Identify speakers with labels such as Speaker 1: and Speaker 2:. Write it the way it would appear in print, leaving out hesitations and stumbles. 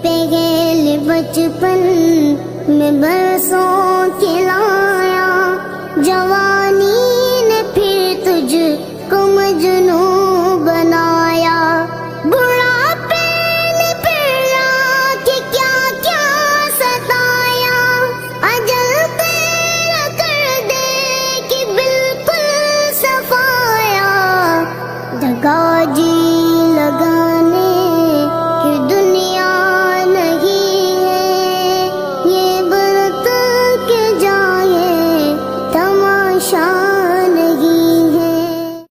Speaker 1: पहले बचपन में बरसों खिलाया, जवानी ने फिर तुझको मजनू